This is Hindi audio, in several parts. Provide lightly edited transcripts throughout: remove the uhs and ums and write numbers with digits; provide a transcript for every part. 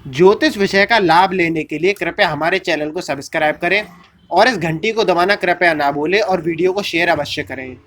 ज्योतिष विषय का लाभ लेने के लिए कृपया हमारे चैनल को सब्सक्राइब करें और इस घंटी को दबाना कृपया ना भूलें और वीडियो को शेयर अवश्य करें।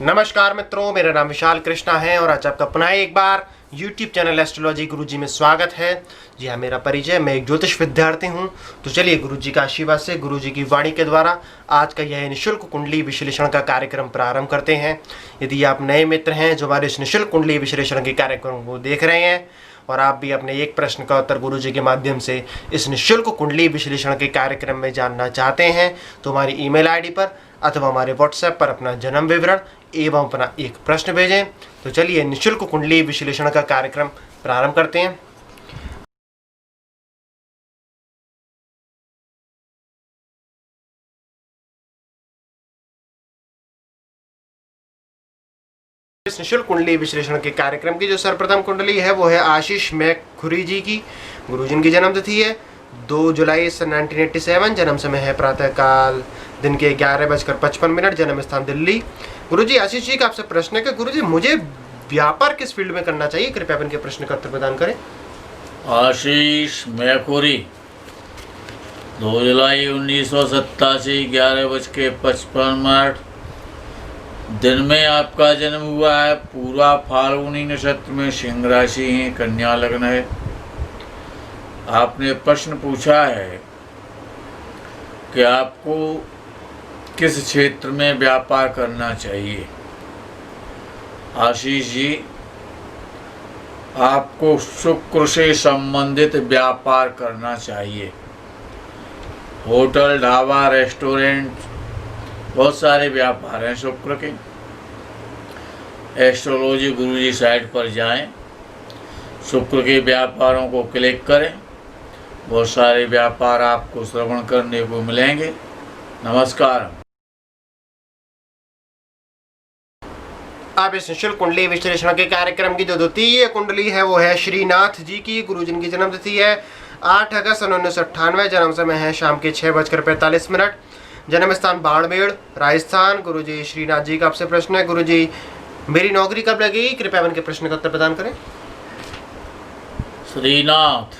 नमस्कार मित्रों, मेरा नाम विशाल कृष्णा है और आज आपका पुनः एक बार YouTube चैनल एस्ट्रोलॉजी गुरुजी में स्वागत है। जी हाँ, मेरा परिचय, मैं एक ज्योतिष विद्यार्थी हूँ। तो चलिए गुरुजी का आशीर्वाद से, गुरुजी की वाणी के द्वारा आज का यह निःशुल्क कुंडली विश्लेषण का कार्यक्रम प्रारंभ करते हैं। यदि आप नए मित्र हैं जो हमारे इस निःशुल्क कुंडली विश्लेषण के कार्यक्रम को देख रहे हैं और आप भी अपने एक प्रश्न का उत्तर गुरुजी के माध्यम से इस निःशुल्क कुंडली विश्लेषण के कार्यक्रम में जानना चाहते हैं, तो हमारी ईमेल आईडी पर अथवा हमारे व्हाट्सएप पर अपना जन्म विवरण एवं अपना एक प्रश्न भेजें। तो चलिए निःशुल्क कुंडली विश्लेषण का कार्यक्रम प्रारंभ करते हैं। इस निःशुल्क कुंडली विश्लेषण के कार्यक्रम की जो सर्वप्रथम कुंडली है वो है आशीष मैखुरी जी की। गुरुजी की जन्म तिथि है 2 जुलाई 1987। जन्म समय है प्रातःकाल दिन के 11:55, जन्म स्थान दिल्ली। गुरुजी, आशीष जी का आपसे प्रश्न है कि गुरुजी मुझे व्यापार किस फील्ड में करना चाहिए, कृपया अपन के प्रश्न का उत्तर प्रदान करें। आशीष मैखुरी 2 जुलाई 1987, 11:55 दिन में आपका जन्म हुआ है। पूरा फाल्गुनी नक्षत्र में, सिंह राशि है, कन्या लग्न है। आपने प्रश्न पूछा है कि आपको किस क्षेत्र में व्यापार करना चाहिए। आशीष जी, आपको शुक्र से संबंधित व्यापार करना चाहिए। होटल, ढाबा, रेस्टोरेंट, बहुत सारे व्यापार हैं शुक्र के। एस्ट्रोलॉजी गुरुजी साइट पर जाएं, शुक्र के व्यापारों को क्लिक करें, बहुत सारे व्यापार आपको श्रवण करने को मिलेंगे। नमस्कार। आप इस निःशुल्क कुंडली विश्लेषण के कार्यक्रम की जो द्वितीय कुंडली है वो है श्रीनाथ जी की। गुरुजी की जन्म तिथि है 8 अगस्त 1998। जन्म समय है शाम के 6:45, जन्म स्थान बाड़मेर, राजस्थान। गुरुजी, श्रीनाथ जी का आपसे प्रश्न है, गुरुजी मेरी नौकरी कब लगेगी, कृपया उनके प्रश्न का उत्तर प्रदान करें। श्रीनाथ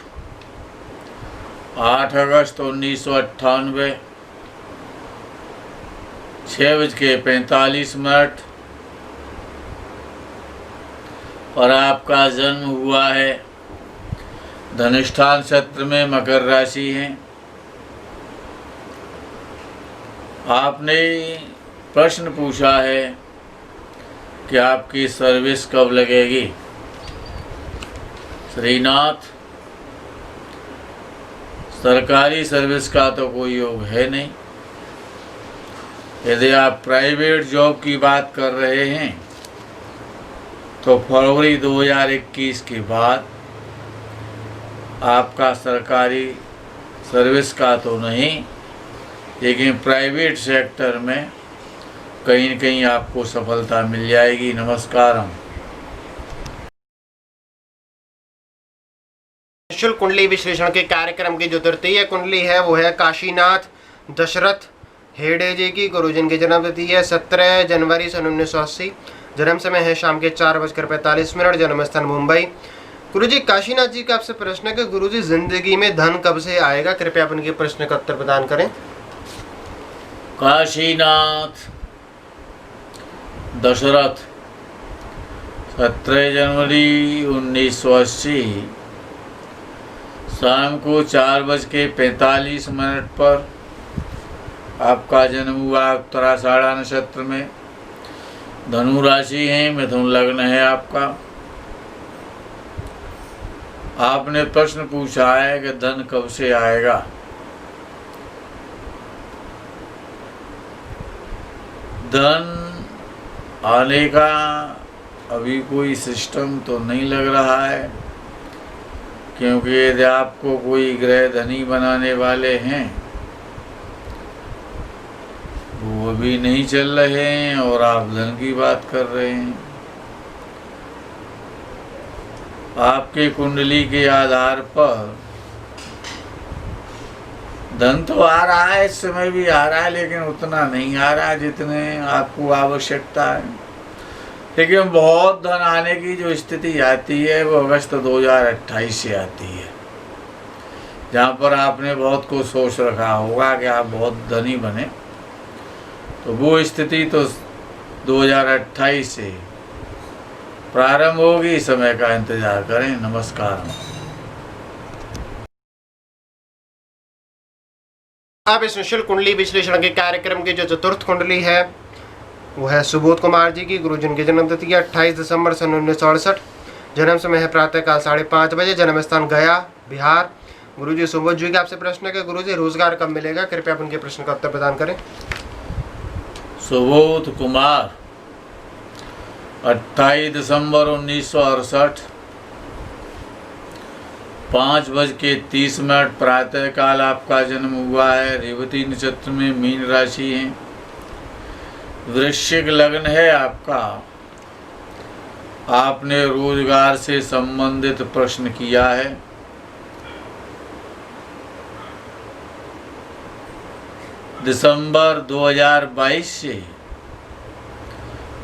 8 अगस्त 1998, 6:45 पर आपका जन्म हुआ है। धनिष्ठा नक्षत्र में, मकर राशि है। आपने प्रश्न पूछा है कि आपकी सर्विस कब लगेगी। श्रीनाथ, सरकारी सर्विस का तो कोई योग है नहीं। यदि आप प्राइवेट जॉब की बात कर रहे हैं तो फरवरी 2021 के बाद आपका सरकारी सर्विस का तो नहीं, लेकिन प्राइवेट सेक्टर में कहीं न कहीं आपको सफलता मिल जाएगी। नमस्कार। निःशुल्क कुंडली विश्लेषण के कार्यक्रम की जो तृतीय कुंडली है वो है काशीनाथ दशरथ हेडे जी की। गुरुजी की जन्म तिथि है 17 जनवरी 1980। जन्म समय है शाम के 4:45, जन्म स्थान मुंबई। गुरुजी, काशीनाथ जी का आपसे प्रश्न है कि गुरुजी जिंदगी में धन कब से आएगा, कृपया आप उनके प्रश्न का उत्तर प्रदान करें। काशीनाथ दशरथ 17 जनवरी 1980, शाम को 4:45 पर आपका जन्म हुआ। उत्तराषाढ़ा नक्षत्र में, धनु राशि है, मिथुन लग्न है आपका। आपने प्रश्न पूछा है कि धन कब से आएगा। धन आने का अभी कोई सिस्टम तो नहीं लग रहा है, क्योंकि यदि आपको कोई ग्रह धनी बनाने वाले हैं वो भी नहीं चल रहे हैं और आप धन की बात कर रहे हैं। आपके कुंडली के आधार पर धन तो आ रहा है, इस समय भी आ रहा है, लेकिन उतना नहीं आ रहा है जितने आपको आवश्यकता है। लेकिन बहुत धन आने की जो स्थिति आती है वो अगस्त 2028 से आती है, जहाँ पर आपने बहुत कुछ सोच रखा होगा कि आप बहुत धनी बने, तो वो स्थिति तो 2028 से प्रारंभ होगी। समय का इंतजार करें। नमस्कार। अब इस निःशुल्क कुंडली विश्लेषण के कार्यक्रम की जो चतुर्थ कुंडली है वो है सुबोध कुमार जी की। गुरुजी की जन्म तिथि 28 दिसंबर सन 1968। जन्म समय है प्रातःकाल 5:30 बजे। जन्म स्थान गया, बिहार। गुरुजी सुबोध जी का आपसे प्रश्न है कि गुरुजी रोजगार कब मिलेगा? कृपया आप उनके प्रश्न का उत्तर प्रदान करें। सुबोध कुमार 28 दिसंबर 1968 5:30 प्रातःकाल आपका जन्म हुआ है। रेवती नक्षत्र में, मीन राशि है, वृश्चिक लग्न है आपका। आपने रोजगार से संबंधित प्रश्न किया है। दिसंबर 2022 से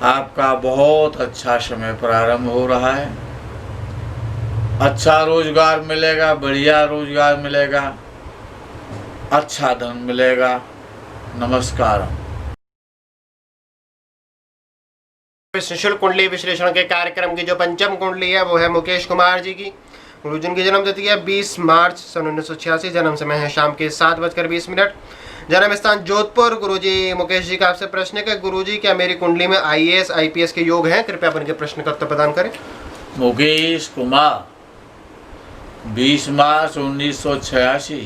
आपका बहुत अच्छा समय प्रारंभ हो रहा है। अच्छा रोजगार मिलेगा, बढ़िया रोजगार मिलेगा, अच्छा धन मिलेगा। नमस्कार। इस निःशुल्क कुंडली विश्लेषण के कार्यक्रम की जो पंचम कुंडली है वो है मुकेश कुमार जी की। गुरुजी की जन्म तिथि है 20 मार्च सन 1986। जन्म समय है शाम के 7:20। जन्म स्थान जोधपुर। गुरुजी मुकेश जी का आपसे प्रश्न है कि गुरुजी क्या मेरी कुंडली में IAS IPS के योग हैं? कृपया आप उनके प्रश्न का उत्तर प्रदान करें। मुकेश कुमार 20 मार्च 1986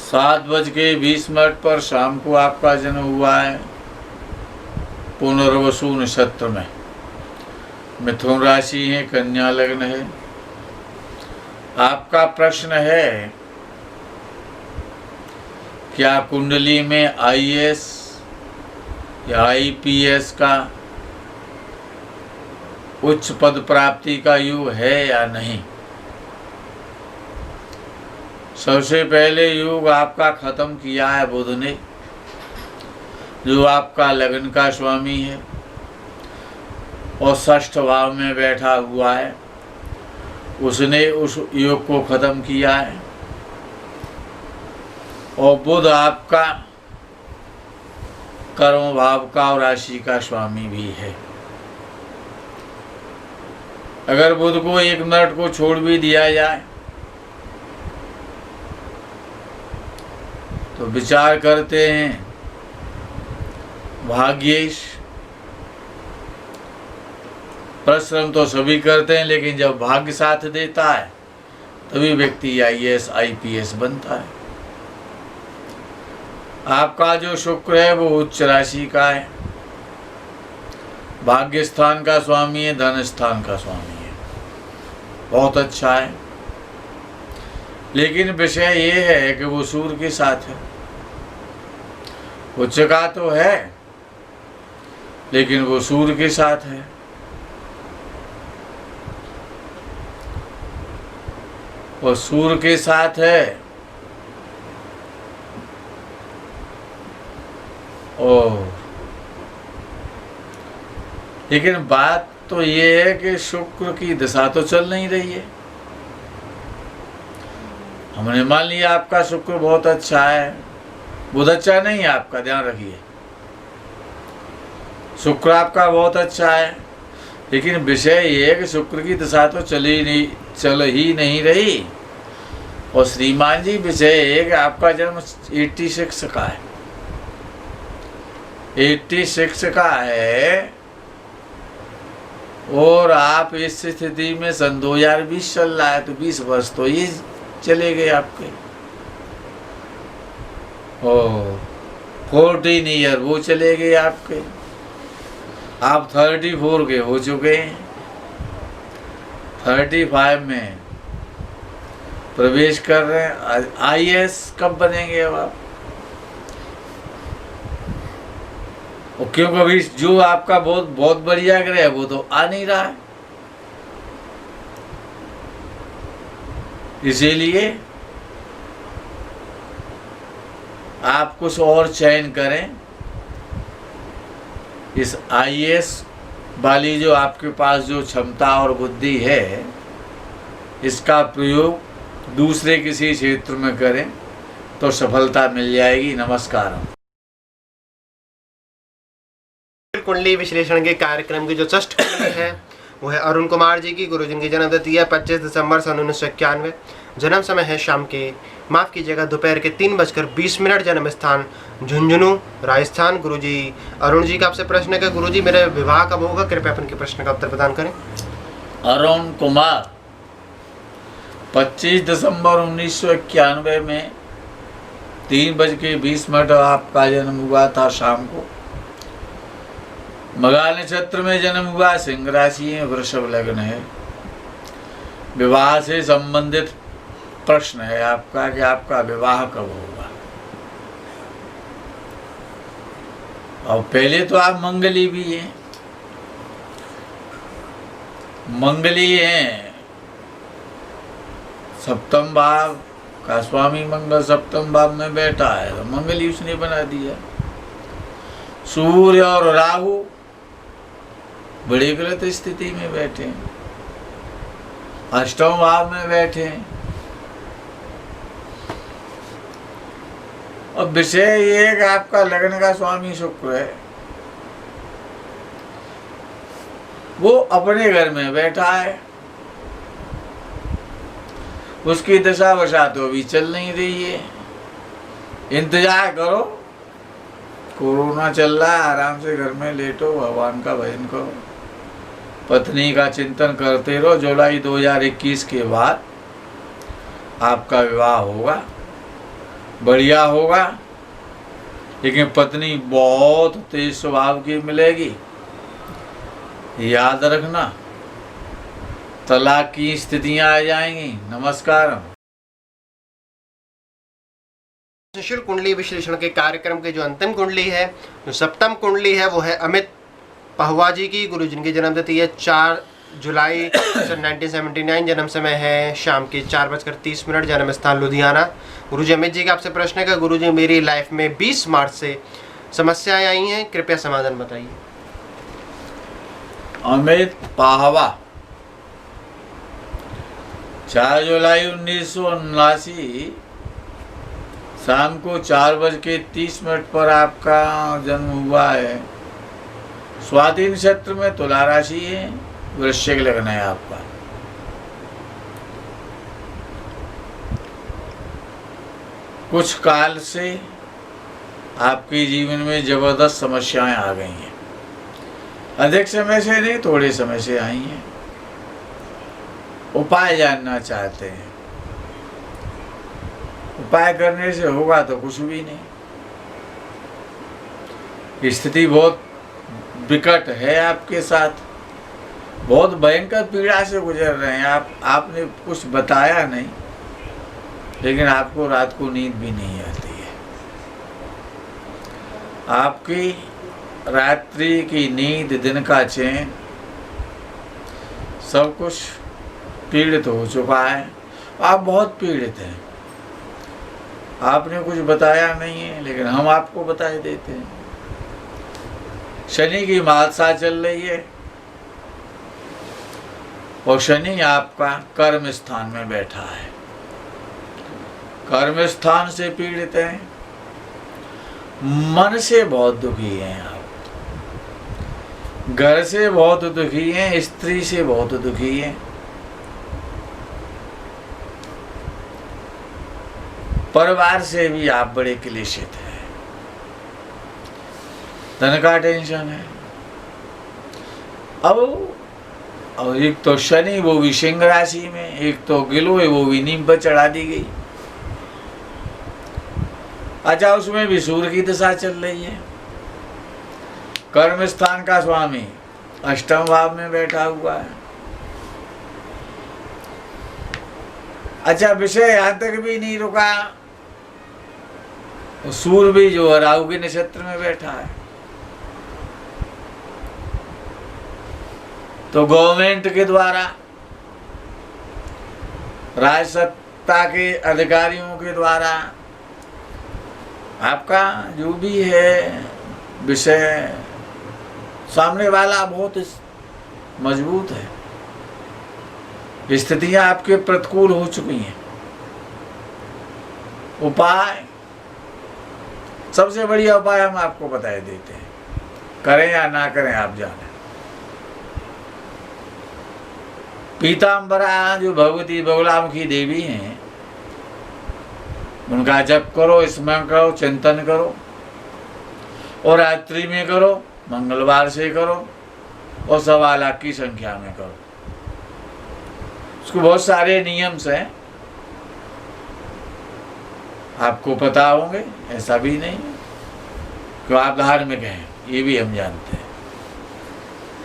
7:20 पर शाम को आपका जन्म हुआ है। पुनर्वसु नक्षत्र में, मिथुन राशि है, कन्या लग्न है। आपका प्रश्न है क्या कुंडली में IAS या IPS का उच्च पद प्राप्ति का योग है या नहीं? सबसे पहले योग आपका खत्म किया है बुध ने, जो आपका लग्न का स्वामी है और षष्ठ भाव में बैठा हुआ है। उसने उस योग को खत्म किया है। और बुध आपका कर्म भाव का और राशि का स्वामी भी है। अगर बुध को 1 मिनट को छोड़ भी दिया जाए तो विचार करते हैं भाग्येश। परिश्रम तो सभी करते हैं, लेकिन जब भाग्य साथ देता है तभी व्यक्ति IAS IPS बनता है। आपका जो शुक्र है वो उच्च राशि का है, भाग्य स्थान का स्वामी है, धन स्थान का स्वामी है, बहुत अच्छा है। लेकिन विषय ये है कि वो सूर्य के साथ है। उच्च का तो है लेकिन वो सूर्य के साथ है। और सूर्य के साथ है और लेकिन बात तो ये है कि शुक्र की दशा तो चल नहीं रही है। हमने मान लिया आपका शुक्र बहुत अच्छा है, बुध अच्छा नहीं है आपका, ध्यान रखिए। शुक्र आपका बहुत अच्छा है, लेकिन विषय ये है कि शुक्र की दशा तो चल ही नहीं रही। और श्रीमान जी, विषय है कि आपका जन्म 86 का है, 86 का है। और आप इस स्थिति में सन 2020 चल रहा है, तो 20 वर्ष तो ये चले गए आपके। और 14 ईयर वो चले गए आपके। आप 34 के हो चुके हैं, 35 में प्रवेश कर रहे हैं। IAS कब बनेंगे अब आप? और क्योंकि अभी जो आपका बहुत बढ़िया ग्रह है वो तो आ नहीं रहा है, इसीलिए आप कुछ और चयन करें इस IAS वाली जो आपके पास जो क्षमता और बुद्धि है, इसका प्रयोग दूसरे किसी क्षेत्र में करें तो सफलता मिल जाएगी। नमस्कार। कुंडली विश्लेषण के कार्यक्रम की जो षष्ठ कुंडली है वो है अरुण कुमार जी की। गुरु जी की जन्म तिथि है 25 दिसंबर सन 1991। जन्म समय है शाम के, माफ कीजिएगा, दोपहर के 3:20। जन्म स्थान झुंझुनू, राजस्थान। गुरु जी अरुण जी का आपसे प्रश्न है कि गुरु जी मेरा विवाह कब होगा, कृपया अपन के प्रश्न का उत्तर प्रदान करें। अरुण कुमार 25 दिसंबर 1991 में 3:20 आपका जन्म हुआ था शाम को। मघा नक्षत्र में जन्म हुआ, सिंह राशि है, वृषभ लग्न है। विवाह से संबंधित प्रश्न है आपका कि आपका विवाह कब होगा। और पहले तो आप मंगली भी हैं, मंगली हैं, सप्तम भाव का स्वामी मंगल सप्तम भाव में बैठा है, तो मंगली उसने बना दिया। सूर्य और राहु बड़ी गलत स्थिति में बैठे हैं, अष्टम भाव में बैठे हैं। और विषय ये है कि आपका लग्न का स्वामी शुक्र है, वो अपने घर में बैठा है, उसकी दशा वशा तो अभी चल नहीं रही है। इंतजार करो, कोरोना चल रहा है, आराम से घर में लेटो, भगवान का भजन करो, पत्नी का चिंतन करते रहो। जुलाई 2021 के बाद आपका विवाह होगा, बढ़िया होगा। लेकिन पत्नी बहुत तेज स्वभाव की मिलेगी, याद रखना, तलाक की स्थितियां आ जाएंगी। नमस्कार। निःशुल्क कुंडली विश्लेषण के कार्यक्रम की जो अंतिम कुंडली है, जो सप्तम कुंडली है, वो है अमित पहवा जी की। गुरु जिनकी जन्म तिथि है 4 जुलाई सन 1979। जन्म समय है शाम के 4:30। जन्म स्थान लुधियाना। गुरु जी अमित जी का आपसे प्रश्न है कि गुरु जी मेरी लाइफ में 20 मार्च से समस्याएं आई हैं, कृपया समाधान बताइए। अमित पाहवा 4 जुलाई 1979 शाम को 4:30 पर आपका जन्म हुआ है। स्वाति नक्षत्र में, तुला राशि है, वृश्चिक लग्न है आपका। कुछ काल से आपके जीवन में जबरदस्त समस्याएं आ गई हैं। अधिक समय से नहीं, थोड़े समय से आई हैं। उपाय जानना चाहते हैं, उपाय करने से होगा तो कुछ भी नहीं। स्थिति बहुत विकट है आपके साथ, बहुत भयंकर पीड़ा से गुजर रहे हैं आप। आपने कुछ बताया नहीं, लेकिन आपको रात को नींद भी नहीं आती है। आपकी रात्रि की नींद, दिन का चैन, सब कुछ पीड़ित हो चुका है। आप बहुत पीड़ित हैं, आपने कुछ बताया नहीं है, लेकिन हम आपको बता देते हैं। शनि की मालसा चल रही है, और शनि आपका कर्म स्थान में बैठा है। कर्म स्थान से पीड़ित हैं, मन से बहुत दुखी हैं आप, घर से बहुत दुखी हैं, स्त्री से बहुत दुखी हैं, परिवार से भी आप बड़े क्लेशित हैं। धन का टेंशन है। अब एक तो शनि, वो भी सिंह राशि में, एक तो गिलो है, वो भी नीम पर चढ़ा दी गई। अच्छा, उसमें भी सूर्य की दशा चल रही है। कर्म स्थान का स्वामी अष्टम भाव में बैठा हुआ है। अच्छा, विषय यहां तक भी नहीं रुका, सूर्य भी जो राहु के नक्षत्र में बैठा है। तो गवर्नमेंट के द्वारा, राजसत्ता के अधिकारियों के द्वारा आपका जो भी है विषय, सामने वाला बहुत मजबूत है, स्थितियां आपके प्रतिकूल हो चुकी हैं। उपाय, सबसे बढ़िया उपाय हम आपको बताए देते हैं, करें या ना करें आप जाने। पीताम्बरा जो भगवती बगुलामुखी देवी हैं, उनका जप करो, स्मरण करो, चिंतन करो, और रात्रि में करो, मंगलवार से करो, और 1.25 लाख की संख्या में करो। उसको बहुत सारे नियम्स हैं, आपको पता होंगे, ऐसा भी नहीं कि आप धार्मिक हैं, ये भी हम जानते हैं।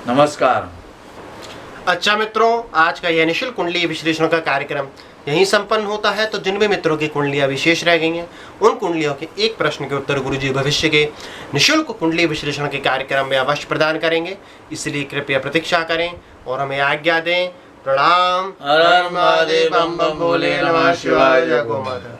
नमस्कार। अच्छा मित्रों, आज का यह निःशुल्क कुंडली विश्लेषण का कार्यक्रम यहीं संपन्न होता है। तो जिन भी मित्रों की कुंडलियां विशेष रह गई हैं, उन कुंडलियों के एक प्रश्न के उत्तर गुरुजी भविष्य के निःशुल्क कुंडली विश्लेषण के कार्यक्रम में अवश्य प्रदान करेंगे। इसलिए कृपया प्रतीक्षा करें और हमें आज्ञा दें। प्रणाम। हर हर महादेव, बम बम भोले, नमः शिवाय, जय गौ माता।